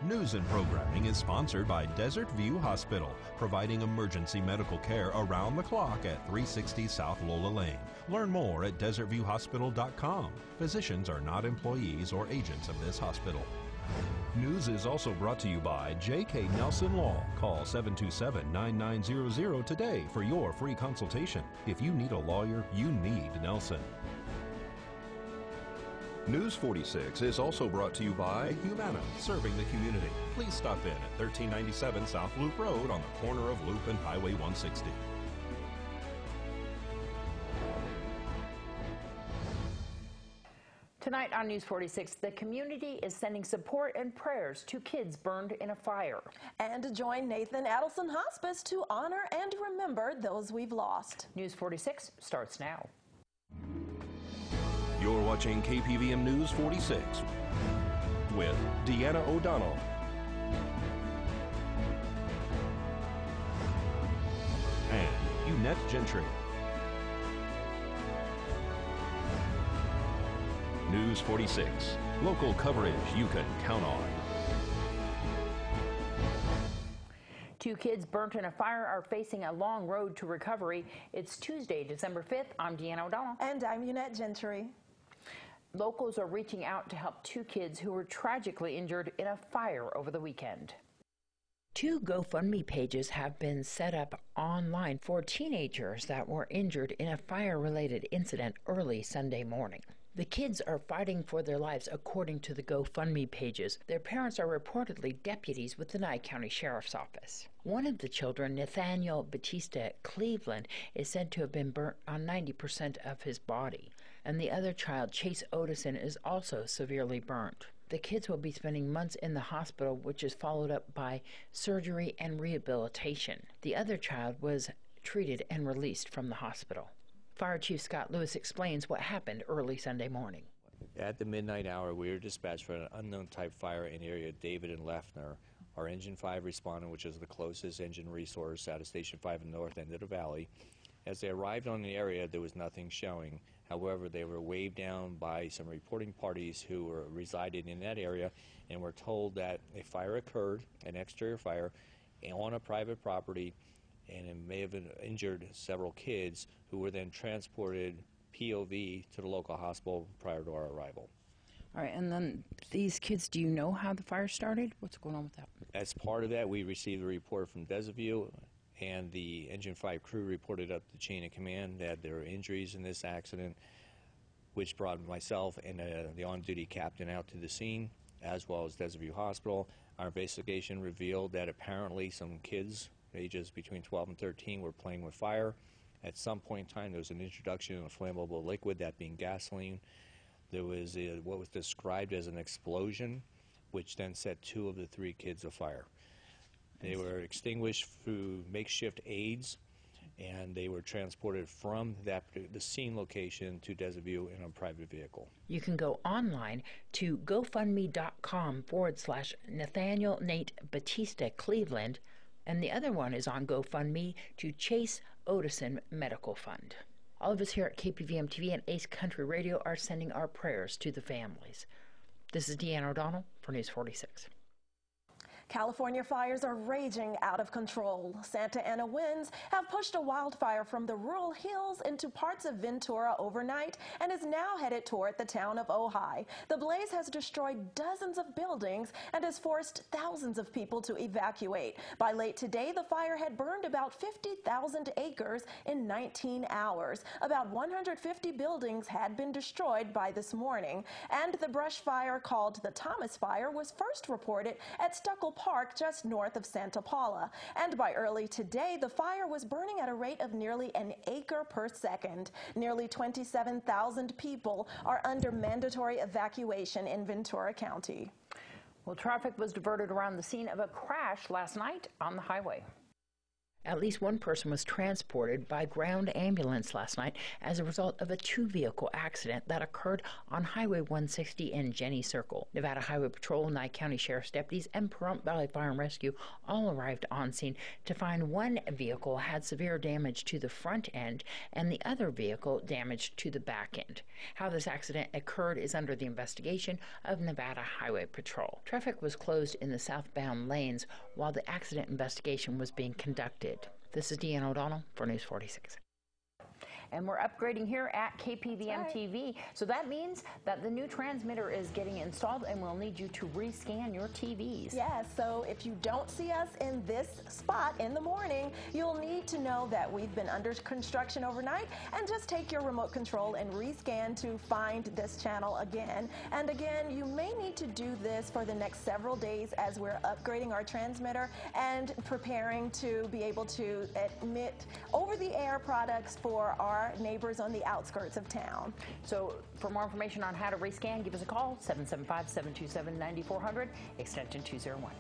News and programming is sponsored by Desert View Hospital, providing emergency medical care around the clock at 360 South Lola Lane. Learn more at desertviewhospital.com. Physicians are not employees or agents of this hospital. News is also brought to you by J.K. Nelson Law. Call 727-9900 today for your free consultation. If you need a lawyer, you need Nelson. News 46 is also brought to you by Humana, serving the community. Please stop in at 1397 South Loop Road on the corner of Loop and Highway 160. Tonight on News 46, the community is sending support and prayers to kids burned in a fire. And join Nathan Adelson Hospice to honor and remember those we've lost. News 46 starts now. You're watching KPVM News 46 with Deanna O'Donnell and Eunette Gentry. News 46, local coverage you can count on. Two kids burnt in a fire are facing a long road to recovery. It's Tuesday, December 5th. I'm Deanna O'Donnell. And I'm Eunette Gentry. Locals are reaching out to help two kids who were tragically injured in a fire over the weekend. Two GoFundMe pages have been set up online for teenagers that were injured in a fire-related incident early Sunday morning. The kids are fighting for their lives according to the GoFundMe pages. Their parents are reportedly deputies with the Nye County Sheriff's Office. One of the children, Nathaniel Batista Cleveland, is said to have been burnt on 90% of his body. And the other child, Chase Otison, is also severely burnt. The kids will be spending months in the hospital, which is followed up by surgery and rehabilitation. The other child was treated and released from the hospital. Fire Chief Scott Lewis explains what happened early Sunday morning. At the midnight hour, we were dispatched for an unknown type fire in the area of David and Leffner. Our Engine 5 responded, which is the closest engine resource out of Station 5 in the north end of the valley. As they arrived on the area, there was nothing showing. However, they were waved down by some reporting parties who resided in that area and were told that a fire occurred, an exterior fire, on a private property, and it may have injured several kids who were then transported POV to the local hospital prior to our arrival. All right, and then these kids, do you know how the fire started? What's going on with that? As part of that, we received a report from Desert View, and the Engine 5 crew reported up the chain of command that there were injuries in this accident, which brought myself and the on-duty captain out to the scene, as well as Desert View Hospital. Our investigation revealed that apparently some kids ages between 12 and 13 were playing with fire. At some point in time, there was an introduction of a flammable liquid, that being gasoline. There was what was described as an explosion, which then set two of the three kids afire. They were extinguished through makeshift aids, and they were transported from the scene location to Desert View in a private vehicle. You can go online to gofundme.com/Nathaniel Nate Batista Cleveland, and the other one is on GoFundMe to Chase Otison Medical Fund. All of us here at KPVM TV and Ace Country Radio are sending our prayers to the families. This is Deanna O'Donnell for News 46. California fires are raging out of control. Santa Ana winds have pushed a wildfire from the rural hills into parts of Ventura overnight and is now headed toward the town of Ojai. The blaze has destroyed dozens of buildings and has forced thousands of people to evacuate. By late today, the fire had burned about 50,000 acres in 19 hours. About 150 buildings had been destroyed by this morning. And the brush fire called the Thomas Fire was first reported at Stuckel Park just north of Santa Paula. And by early today, the fire was burning at a rate of nearly an acre per second. Nearly 27,000 people are under mandatory evacuation in Ventura County. Well, traffic was diverted around the scene of a crash last night on the highway. At least one person was transported by ground ambulance last night as a result of a two-vehicle accident that occurred on Highway 160 in Jenny Circle. Nevada Highway Patrol, Nye County Sheriff's deputies, and Pahrump Valley Fire and Rescue all arrived on scene to find one vehicle had severe damage to the front end and the other vehicle damaged to the back end. How this accident occurred is under the investigation of Nevada Highway Patrol. Traffic was closed in the southbound lanes while the accident investigation was being conducted. This is Deanna O'Donnell for News 46. And we're upgrading here at KPVM TV. So that means that the new transmitter is getting installed and we'll need you to rescan your TVs. Yes, so if you don't see us in this spot in the morning, you'll need to know that we've been under construction overnight, and just take your remote control and rescan to find this channel again. And again, you may need to do this for the next several days as we're upgrading our transmitter and preparing to be able to emit over-the-air products for our neighbors on the outskirts of town. So for more information on how to rescan, give us a call, 775-727-9400, extension 201.